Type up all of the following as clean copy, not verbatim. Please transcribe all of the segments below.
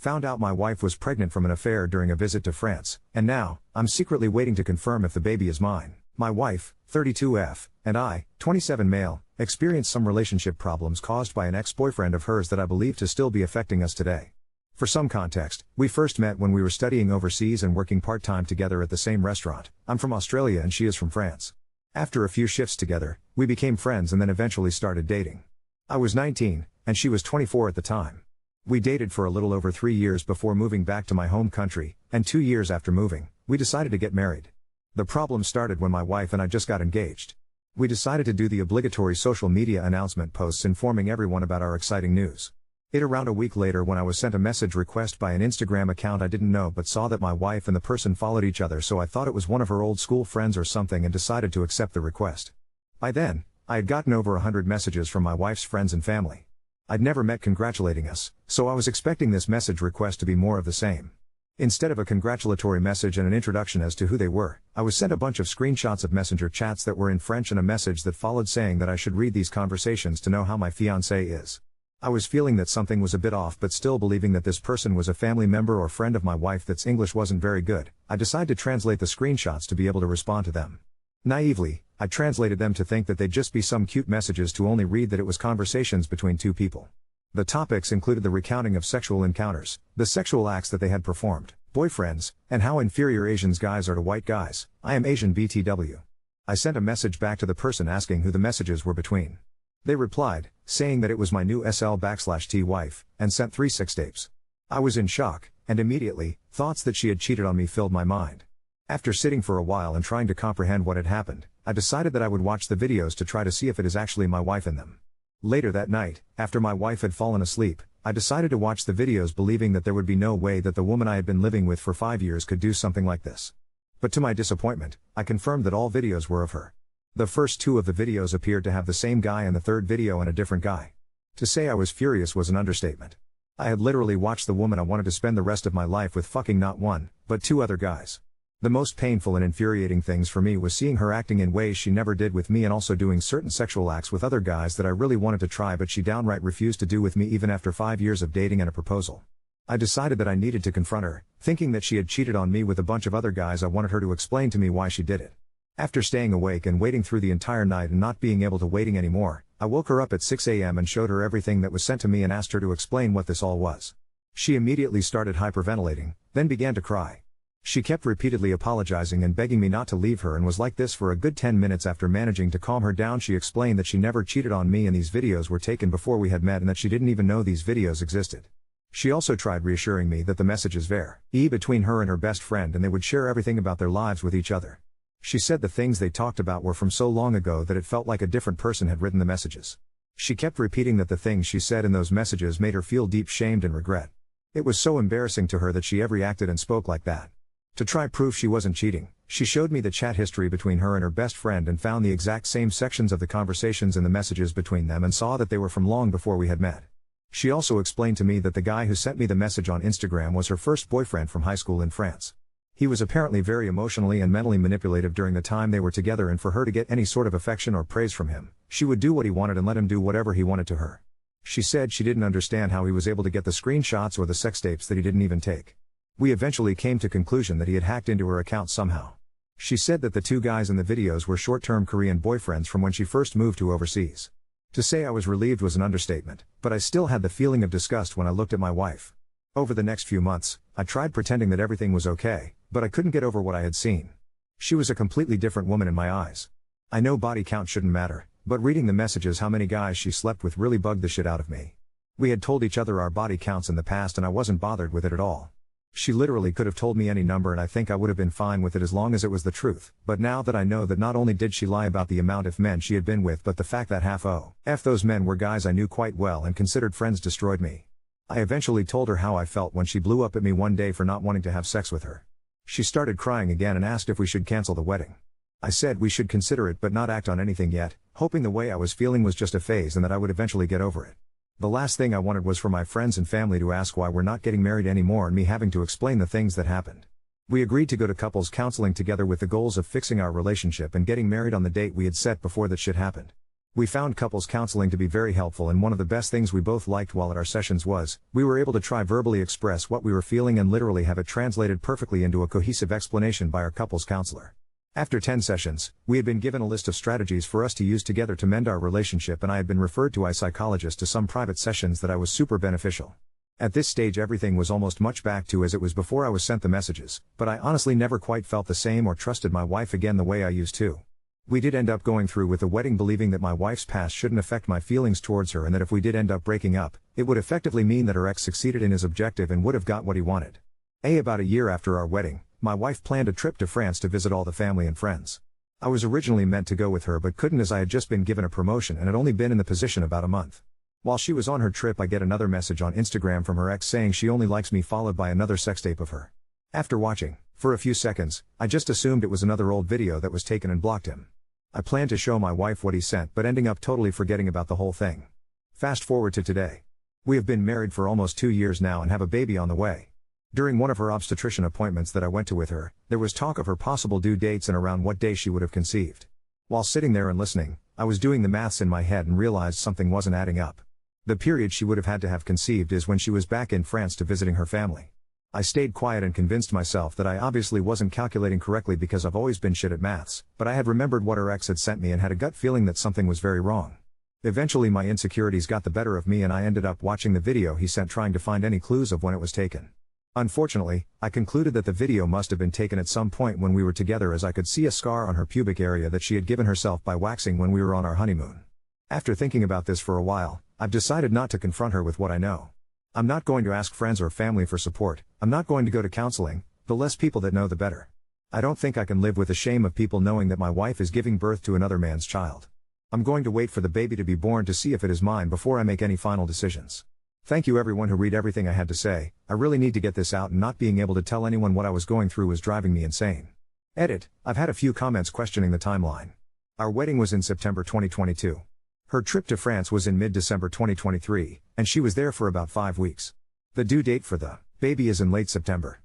Found out my wife was pregnant from an affair during a visit to France, and now, I'm secretly waiting to confirm if the baby is mine. My wife, 32F, and I, 27 male, experienced some relationship problems caused by an ex-boyfriend of hers that I believe to still be affecting us today. For some context, we first met when we were studying overseas and working part-time together at the same restaurant. I'm from Australia and she is from France. After a few shifts together, we became friends and then eventually started dating. I was 19, and she was 24 at the time. We dated for a little over 3 years before moving back to my home country, and 2 years after moving, we decided to get married. The problem started when my wife and I just got engaged. We decided to do the obligatory social media announcement posts informing everyone about our exciting news. Around a week later when I was sent a message request by an Instagram account I didn't know but saw that my wife and the person followed each other, so I thought it was one of her old school friends or something and decided to accept the request. By then, I had gotten over 100 messages from my wife's friends and family. I'd never met congratulating us, so I was expecting this message request to be more of the same. Instead of a congratulatory message and an introduction as to who they were, I was sent a bunch of screenshots of messenger chats that were in French and a message that followed saying that I should read these conversations to know how my fiancé is. I was feeling that something was a bit off but still believing that this person was a family member or friend of my wife that's English wasn't very good. I decided to translate the screenshots to be able to respond to them. Naively, I translated them to think that they'd just be some cute messages to only read that it was conversations between two people. The topics included the recounting of sexual encounters, the sexual acts that they had performed, boyfriends, and how inferior Asians guys are to white guys. I am Asian BTW. I sent a message back to the person asking who the messages were between. They replied, saying that it was my new SL/T wife, and sent 3 sextapes. I was in shock, and immediately, thoughts that she had cheated on me filled my mind. After sitting for a while and trying to comprehend what had happened, I decided that I would watch the videos to try to see if it is actually my wife in them. Later that night, after my wife had fallen asleep, I decided to watch the videos believing that there would be no way that the woman I had been living with for 5 years could do something like this. But to my disappointment, I confirmed that all videos were of her. The first 2 of the videos appeared to have the same guy and the third video and a different guy. To say I was furious was an understatement. I had literally watched the woman I wanted to spend the rest of my life with fucking not 1, but 2 other guys. The most painful and infuriating things for me was seeing her acting in ways she never did with me and also doing certain sexual acts with other guys that I really wanted to try but she downright refused to do with me even after 5 years of dating and a proposal. I decided that I needed to confront her, thinking that she had cheated on me with a bunch of other guys. I wanted her to explain to me why she did it. After staying awake and waiting through the entire night and not being able to waiting anymore, I woke her up at 6 a.m. and showed her everything that was sent to me and asked her to explain what this all was. She immediately started hyperventilating, then began to cry. She kept repeatedly apologizing and begging me not to leave her and was like this for a good 10 minutes. After managing to calm her down, she explained that she never cheated on me and these videos were taken before we had met and that she didn't even know these videos existed. She also tried reassuring me that the messages were between her and her best friend and they would share everything about their lives with each other. She said the things they talked about were from so long ago that it felt like a different person had written the messages. She kept repeating that the things she said in those messages made her feel deep shamed and regret. It was so embarrassing to her that she ever acted and spoke like that. To try proof she wasn't cheating, she showed me the chat history between her and her best friend and found the exact same sections of the conversations in the messages between them and saw that they were from long before we had met. She also explained to me that the guy who sent me the message on Instagram was her first boyfriend from high school in France. He was apparently very emotionally and mentally manipulative during the time they were together, and for her to get any sort of affection or praise from him, she would do what he wanted and let him do whatever he wanted to her. She said she didn't understand how he was able to get the screenshots or the sextapes that he didn't even take. We eventually came to conclusion that he had hacked into her account somehow. She said that the 2 guys in the videos were short-term Korean boyfriends from when she first moved to overseas. To say I was relieved was an understatement, but I still had the feeling of disgust when I looked at my wife. Over the next few months, I tried pretending that everything was okay, but I couldn't get over what I had seen. She was a completely different woman in my eyes. I know body count shouldn't matter, but reading the messages how many guys she slept with really bugged the shit out of me. We had told each other our body counts in the past and I wasn't bothered with it at all. She literally could have told me any number and I think I would have been fine with it as long as it was the truth, but now that I know that not only did she lie about the amount of men she had been with but the fact that half those men were guys I knew quite well and considered friends destroyed me. I eventually told her how I felt when she blew up at me one day for not wanting to have sex with her. She started crying again and asked if we should cancel the wedding. I said we should consider it but not act on anything yet, hoping the way I was feeling was just a phase and that I would eventually get over it. The last thing I wanted was for my friends and family to ask why we're not getting married anymore and me having to explain the things that happened. We agreed to go to couples counseling together with the goals of fixing our relationship and getting married on the date we had set before that shit happened. We found couples counseling to be very helpful, and one of the best things we both liked while at our sessions was, we were able to try verbally express what we were feeling and literally have it translated perfectly into a cohesive explanation by our couples counselor. After 10 sessions, we had been given a list of strategies for us to use together to mend our relationship, and I had been referred to a psychologist to some private sessions that I was super beneficial. At this stage everything was almost much back to as it was before I was sent the messages, but I honestly never quite felt the same or trusted my wife again the way I used to. We did end up going through with the wedding believing that my wife's past shouldn't affect my feelings towards her, and that if we did end up breaking up, it would effectively mean that her ex succeeded in his objective and would have got what he wanted. About a year after our wedding, my wife planned a trip to France to visit all the family and friends. I was originally meant to go with her but couldn't, as I had just been given a promotion and had only been in the position about a month. While she was on her trip, I get another message on Instagram from her ex saying she only likes me, followed by another sextape of her. After watching, for a few seconds, I just assumed it was another old video that was taken and blocked him. I planned to show my wife what he sent, but ending up totally forgetting about the whole thing. Fast forward to today. We have been married for almost 2 years now and have a baby on the way. During one of her obstetrician appointments that I went to with her, there was talk of her possible due dates and around what day she would have conceived. While sitting there and listening, I was doing the maths in my head and realized something wasn't adding up. The period she would have had to have conceived is when she was back in France to visiting her family. I stayed quiet and convinced myself that I obviously wasn't calculating correctly because I've always been shit at maths, but I had remembered what her ex had sent me and had a gut feeling that something was very wrong. Eventually my insecurities got the better of me and I ended up watching the video he sent, trying to find any clues of when it was taken. Unfortunately, I concluded that the video must have been taken at some point when we were together, as I could see a scar on her pubic area that she had given herself by waxing when we were on our honeymoon. After thinking about this for a while, I've decided not to confront her with what I know. I'm not going to ask friends or family for support, I'm not going to go to counseling, the less people that know the better. I don't think I can live with the shame of people knowing that my wife is giving birth to another man's child. I'm going to wait for the baby to be born to see if it is mine before I make any final decisions. Thank you everyone who read everything I had to say. I really need to get this out, and not being able to tell anyone what I was going through was driving me insane. Edit. I've had a few comments questioning the timeline. Our wedding was in September 2022. Her trip to France was in mid-December 2023, and she was there for about 5 weeks. The due date for the baby is in late September.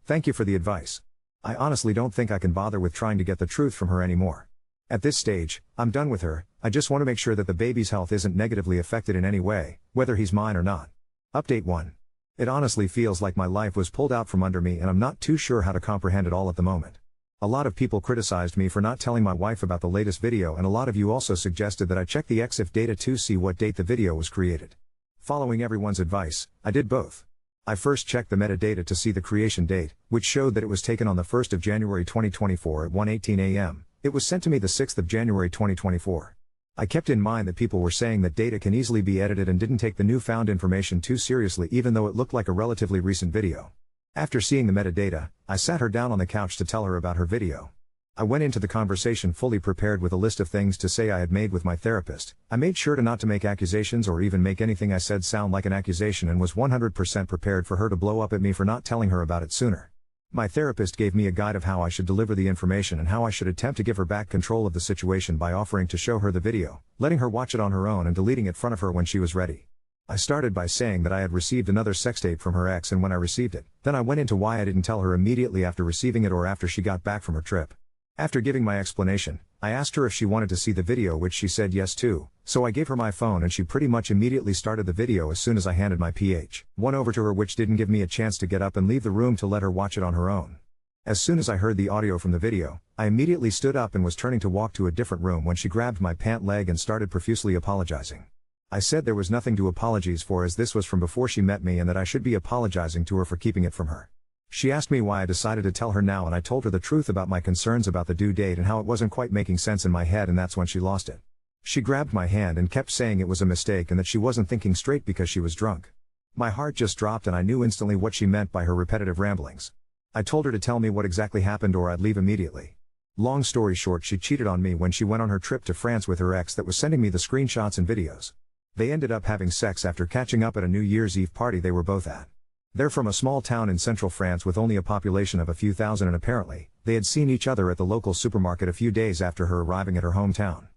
Thank you for the advice. I honestly don't think I can bother with trying to get the truth from her anymore. At this stage, I'm done with her. I just want to make sure that the baby's health isn't negatively affected in any way, whether he's mine or not. Update 1. It honestly feels like my life was pulled out from under me and I'm not too sure how to comprehend it all at the moment. A lot of people criticized me for not telling my wife about the latest video, and a lot of you also suggested that I check the EXIF data to see what date the video was created. Following everyone's advice, I did both. I first checked the metadata to see the creation date, which showed that it was taken on the 1st of January 2024 at 1:18 a.m. It was sent to me the 6th of January 2024. I kept in mind that people were saying that data can easily be edited and didn't take the newfound information too seriously, even though it looked like a relatively recent video. After seeing the metadata, I sat her down on the couch to tell her about her video. I went into the conversation fully prepared with a list of things to say I had made with my therapist. I made sure not to make accusations or even make anything I said sound like an accusation, and was 100% prepared for her to blow up at me for not telling her about it sooner. My therapist gave me a guide of how I should deliver the information and how I should attempt to give her back control of the situation by offering to show her the video, letting her watch it on her own and deleting it in front of her when she was ready. I started by saying that I had received another sextape from her ex and when I received it. Then I went into why I didn't tell her immediately after receiving it or after she got back from her trip. After giving my explanation, I asked her if she wanted to see the video, which she said yes to, so I gave her my phone and she pretty much immediately started the video as soon as I handed my PH1 over to her, which didn't give me a chance to get up and leave the room to let her watch it on her own. As soon as I heard the audio from the video, I immediately stood up and was turning to walk to a different room when she grabbed my pant leg and started profusely apologizing. I said there was nothing to apologize for, as this was from before she met me and that I should be apologizing to her for keeping it from her. She asked me why I decided to tell her now, and I told her the truth about my concerns about the due date and how it wasn't quite making sense in my head, and that's when she lost it. She grabbed my hand and kept saying it was a mistake and that she wasn't thinking straight because she was drunk. My heart just dropped and I knew instantly what she meant by her repetitive ramblings. I told her to tell me what exactly happened or I'd leave immediately. Long story short, she cheated on me when she went on her trip to France with her ex that was sending me the screenshots and videos. They ended up having sex after catching up at a New Year's Eve party they were both at. They're from a small town in central France with only a population of a few thousand, and apparently, they had seen each other at the local supermarket a few days after her arriving at her hometown.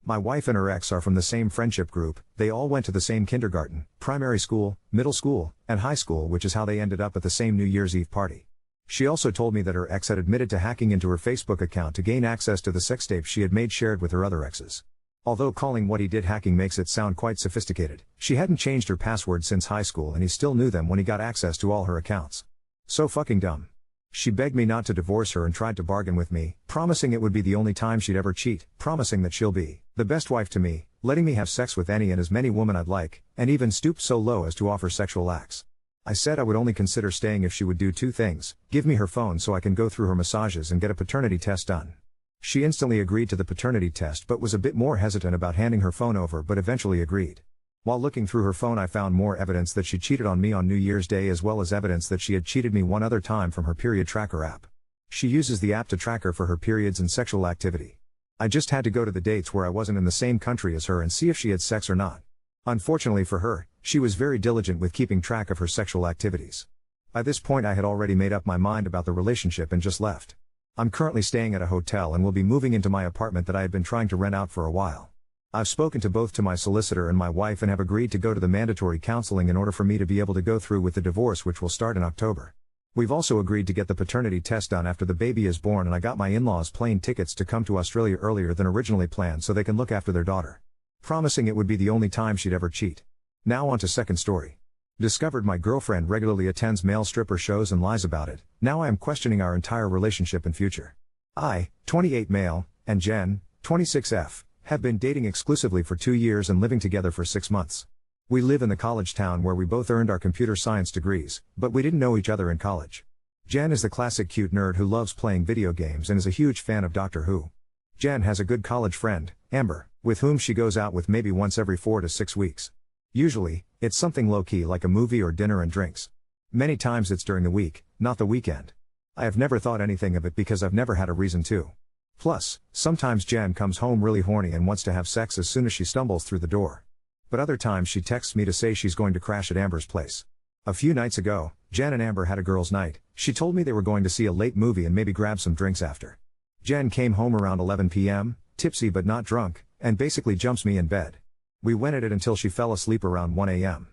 My wife and her ex are from the same friendship group. They all went to the same kindergarten, primary school, middle school, and high school, which is how they ended up at the same New Year's Eve party. She also told me that her ex had admitted to hacking into her Facebook account to gain access to the sextapes she had made shared with her other exes. Although calling what he did hacking makes it sound quite sophisticated, she hadn't changed her password since high school and he still knew them when he got access to all her accounts. So fucking dumb. She begged me not to divorce her and tried to bargain with me, promising it would be the only time she'd ever cheat, promising that she'll be the best wife to me, letting me have sex with any and as many women I'd like, and even stooped so low as to offer sexual acts. I said I would only consider staying if she would do two things: give me her phone so I can go through her massages and get a paternity test done. She instantly agreed to the paternity test but was a bit more hesitant about handing her phone over, but eventually agreed. While looking through her phone I found more evidence that she cheated on me on New Year's Day, as well as evidence that she had cheated me one other time from her period tracker app. She uses the app to track her for her periods and sexual activity. I just had to go to the dates where I wasn't in the same country as her and see if she had sex or not. Unfortunately for her, she was very diligent with keeping track of her sexual activities. By this point I had already made up my mind about the relationship and just left. I'm currently staying at a hotel and will be moving into my apartment that I had been trying to rent out for a while. I've spoken to both my solicitor and my wife and have agreed to go to the mandatory counseling in order for me to be able to go through with the divorce, which will start in October. We've also agreed to get the paternity test done after the baby is born, and I got my in-laws plane tickets to come to Australia earlier than originally planned so they can look after their daughter. Promising it would be the only time she'd ever cheat. Now on to second story. Discovered my girlfriend regularly attends male stripper shows and lies about it. Now I am questioning our entire relationship and future. I, 28 male, and Jen, 26F, have been dating exclusively for 2 years and living together for 6 months. We live in the college town where we both earned our computer science degrees, but we didn't know each other in college. Jen is the classic cute nerd who loves playing video games and is a huge fan of Doctor Who. Jen has a good college friend, Amber, with whom she goes out with maybe once every 4 to 6 weeks. Usually, it's something low-key like a movie or dinner and drinks. Many times it's during the week, not the weekend. I have never thought anything of it because I've never had a reason to. Plus, sometimes Jen comes home really horny and wants to have sex as soon as she stumbles through the door. But other times she texts me to say she's going to crash at Amber's place. A few nights ago, Jen and Amber had a girls' night. She told me they were going to see a late movie and maybe grab some drinks after. Jen came home around 11 p.m., tipsy but not drunk, and basically jumps me in bed. We went at it until she fell asleep around 1 a.m.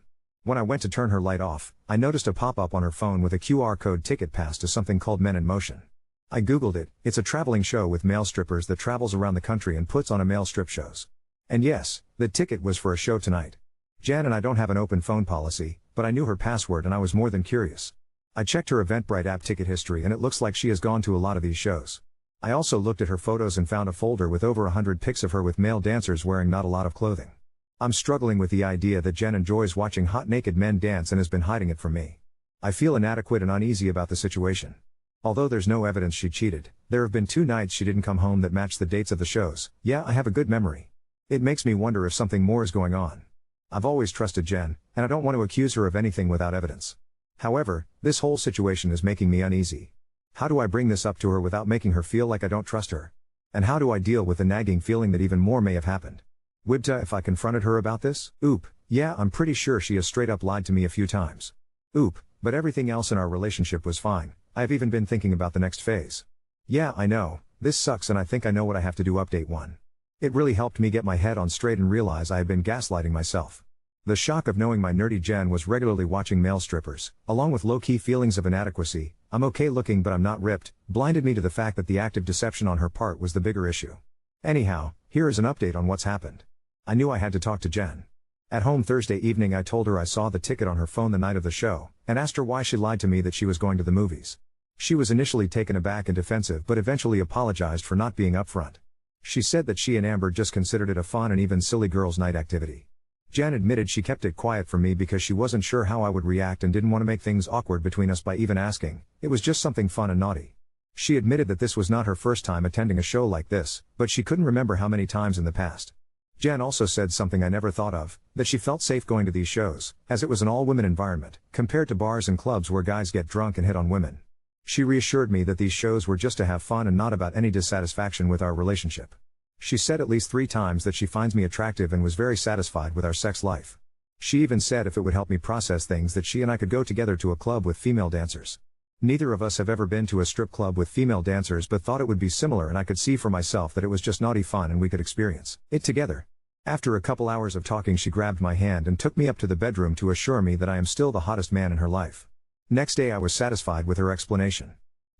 When I went to turn her light off, I noticed a pop-up on her phone with a QR code ticket pass to something called Men in Motion. I googled it. It's a traveling show with male strippers that travels around the country and puts on a male strip shows. And yes, the ticket was for a show tonight. Jan and I don't have an open phone policy, but I knew her password and I was more than curious. I checked her Eventbrite app ticket history and it looks like she has gone to a lot of these shows. I also looked at her photos and found a folder with over 100 pics of her with male dancers wearing not a lot of clothing. I'm struggling with the idea that Jen enjoys watching hot naked men dance and has been hiding it from me. I feel inadequate and uneasy about the situation. Although there's no evidence she cheated, there have been 2 nights she didn't come home that match the dates of the shows. Yeah, I have a good memory. It makes me wonder if something more is going on. I've always trusted Jen, and I don't want to accuse her of anything without evidence. However, this whole situation is making me uneasy. How do I bring this up to her without making her feel like I don't trust her? And how do I deal with the nagging feeling that even more may have happened? Wibta, if I confronted her about this? Oop, yeah, I'm pretty sure she has straight up lied to me a few times. Oop, but everything else in our relationship was fine. I've even been thinking about the next phase. Yeah, I know, this sucks and I think I know what I have to do. Update 1. It really helped me get my head on straight and realize I had been gaslighting myself. The shock of knowing my nerdy Jen was regularly watching male strippers, along with low-key feelings of inadequacy, I'm okay looking but I'm not ripped, blinded me to the fact that the active deception on her part was the bigger issue. Anyhow, here is an update on what's happened. I knew I had to talk to Jen. At home Thursday evening I told her I saw the ticket on her phone the night of the show, and asked her why she lied to me that she was going to the movies. She was initially taken aback and defensive but eventually apologized for not being upfront. She said that she and Amber just considered it a fun and even silly girls' night activity. Jen admitted she kept it quiet from me because she wasn't sure how I would react and didn't want to make things awkward between us by even asking. It was just something fun and naughty. She admitted that this was not her first time attending a show like this, but she couldn't remember how many times in the past. Jen also said something I never thought of, that she felt safe going to these shows, as it was an all-women environment, compared to bars and clubs where guys get drunk and hit on women. She reassured me that these shows were just to have fun and not about any dissatisfaction with our relationship. She said at least 3 times that she finds me attractive and was very satisfied with our sex life. She even said if it would help me process things that she and I could go together to a club with female dancers. Neither of us have ever been to a strip club with female dancers but thought it would be similar, and I could see for myself that it was just naughty fun and we could experience it together. After a couple hours of talking she grabbed my hand and took me up to the bedroom to assure me that I am still the hottest man in her life. Next day I was satisfied with her explanation.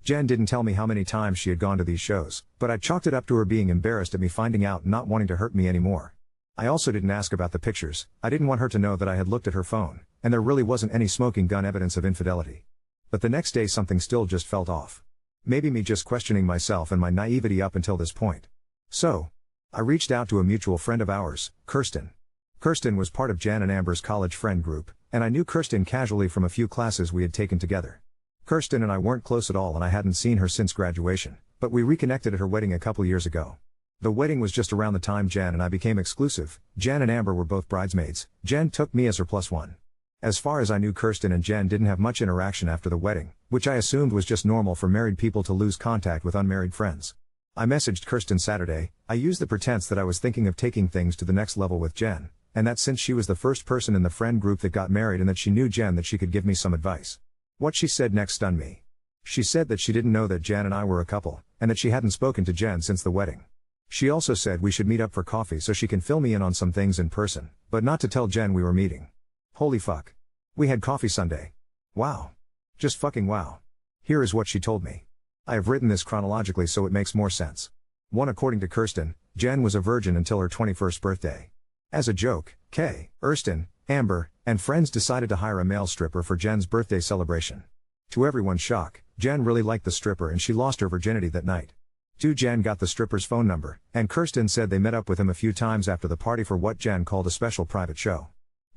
Jen didn't tell me how many times she had gone to these shows, but I chalked it up to her being embarrassed at me finding out and not wanting to hurt me anymore. I also didn't ask about the pictures. I didn't want her to know that I had looked at her phone, and there really wasn't any smoking gun evidence of infidelity. But the next day something still just felt off. Maybe me just questioning myself and my naivety up until this point. So, I reached out to a mutual friend of ours, Kirsten. Kirsten was part of Jan and Amber's college friend group, and I knew Kirsten casually from a few classes we had taken together. Kirsten and I weren't close at all and I hadn't seen her since graduation, but we reconnected at her wedding a couple years ago. The wedding was just around the time Jan and I became exclusive. Jan and Amber were both bridesmaids. Jan took me as her +1. As far as I knew, Kirsten and Jan didn't have much interaction after the wedding, which I assumed was just normal for married people to lose contact with unmarried friends. I messaged Kirsten Saturday. I used the pretense that I was thinking of taking things to the next level with Jen, and that since she was the first person in the friend group that got married and that she knew Jen, that she could give me some advice. What she said next stunned me. She said that she didn't know that Jan and I were a couple, and that she hadn't spoken to Jen since the wedding. She also said we should meet up for coffee so she can fill me in on some things in person, but not to tell Jen we were meeting. Holy fuck. We had coffee Sunday. Wow. Just fucking wow. Here is what she told me. I have written this chronologically so it makes more sense. 1. According to Kirsten, Jen was a virgin until her 21st birthday. As a joke, Kay, Erston, Amber, and friends decided to hire a male stripper for Jen's birthday celebration. To everyone's shock, Jen really liked the stripper and she lost her virginity that night. 2. Jen got the stripper's phone number, and Kirsten said they met up with him a few times after the party for what Jen called a special private show.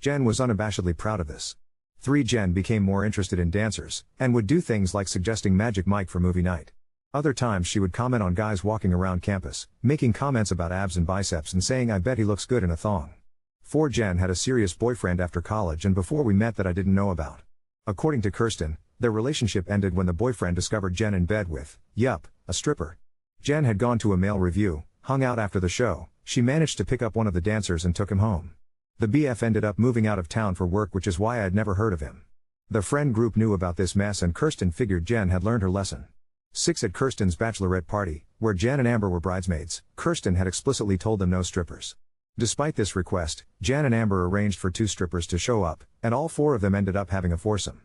Jen was unabashedly proud of this. 3. Jen became more interested in dancers, and would do things like suggesting Magic Mike for movie night. Other times she would comment on guys walking around campus, making comments about abs and biceps and saying I bet he looks good in a thong. 4. Jen had a serious boyfriend after college and before we met that I didn't know about. According to Kirsten, their relationship ended when the boyfriend discovered Jen in bed with, a stripper. Jen had gone to a male review, hung out after the show, she managed to pick up one of the dancers and took him home. The BF ended up moving out of town for work, which is why I had never heard of him. The friend group knew about this mess and Kirsten figured Jen had learned her lesson. 6. At Kirsten's bachelorette party, where Jan and Amber were bridesmaids, Kirsten had explicitly told them no strippers. Despite this request, Jan and Amber arranged for 2 strippers to show up, and all 4 of them ended up having a foursome.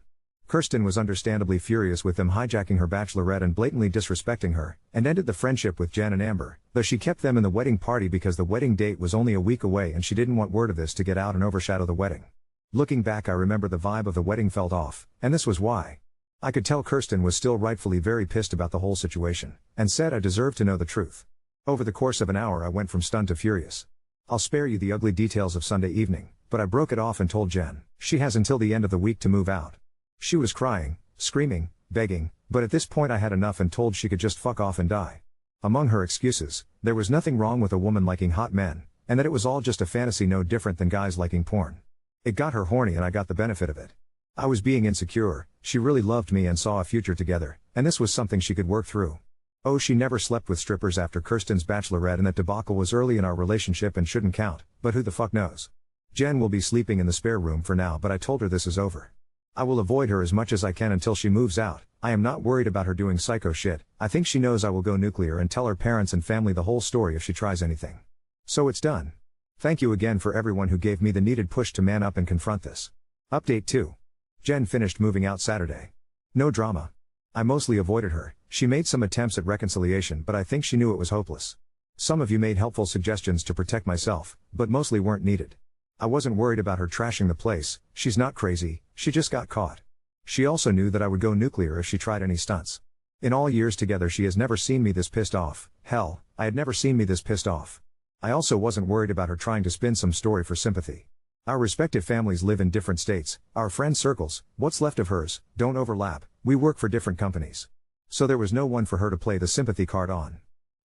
Kirsten was understandably furious with them hijacking her bachelorette and blatantly disrespecting her, and ended the friendship with Jan and Amber, though she kept them in the wedding party because the wedding date was only a week away and she didn't want word of this to get out and overshadow the wedding. Looking back, I remember the vibe of the wedding felt off, and this was why. I could tell Kirsten was still rightfully very pissed about the whole situation, and said I deserved to know the truth. Over the course of an hour I went from stunned to furious. I'll spare you the ugly details of Sunday evening, but I broke it off and told Jen, she has until the end of the week to move out. She was crying, screaming, begging, but at this point I had enough and told she could just fuck off and die. Among her excuses, there was nothing wrong with a woman liking hot men, and that it was all just a fantasy no different than guys liking porn. It got her horny and I got the benefit of it. I was being insecure, she really loved me and saw a future together, and this was something she could work through. Oh, she never slept with strippers after Kirsten's bachelorette and that debacle was early in our relationship and shouldn't count, but who the fuck knows. Jen will be sleeping in the spare room for now, but I told her this is over. I will avoid her as much as I can until she moves out. I am not worried about her doing psycho shit. I think she knows I will go nuclear and tell her parents and family the whole story if she tries anything. So it's done. Thank you again for everyone who gave me the needed push to man up and confront this. Update 2. Jen finished moving out Saturday. No drama. I mostly avoided her. She made some attempts at reconciliation, but I think she knew it was hopeless. Some of you made helpful suggestions to protect myself, but mostly weren't needed. I wasn't worried about her trashing the place. She's not crazy, she just got caught. She also knew that I would go nuclear if she tried any stunts. In all years together she has never seen me this pissed off. Hell, I had never seen me this pissed off. I also wasn't worried about her trying to spin some story for sympathy. Our respective families live in different states, our friend circles, what's left of hers, don't overlap, we work for different companies. So there was no one for her to play the sympathy card on.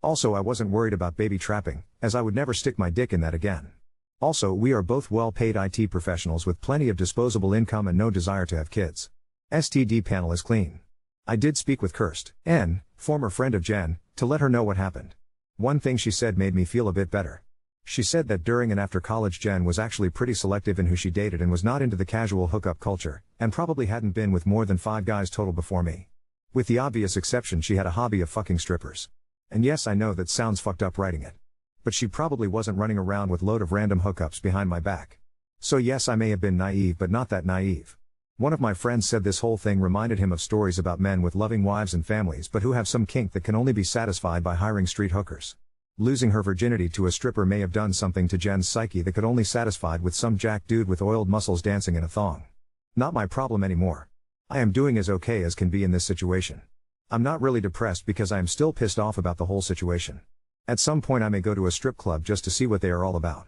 Also, I wasn't worried about baby trapping, as I would never stick my dick in that again. Also, we are both well-paid IT professionals with plenty of disposable income and no desire to have kids. STD panel is clean. I did speak with Kirsten, former friend of Jen, to let her know what happened. One thing she said made me feel a bit better. She said that during and after college Jen was actually pretty selective in who she dated and was not into the casual hookup culture, and probably hadn't been with more than 5 guys total before me. With the obvious exception she had a hobby of fucking strippers. And yes, I know that sounds fucked up writing it. But she probably wasn't running around with load of random hookups behind my back. So yes, I may have been naive but not that naive. One of my friends said this whole thing reminded him of stories about men with loving wives and families but who have some kink that can only be satisfied by hiring street hookers. Losing her virginity to a stripper may have done something to Jen's psyche that could only satisfied with some jack dude with oiled muscles dancing in a thong. Not my problem anymore. I am doing as okay as can be in this situation. I'm not really depressed because I am still pissed off about the whole situation. At some point I may go to a strip club just to see what they are all about.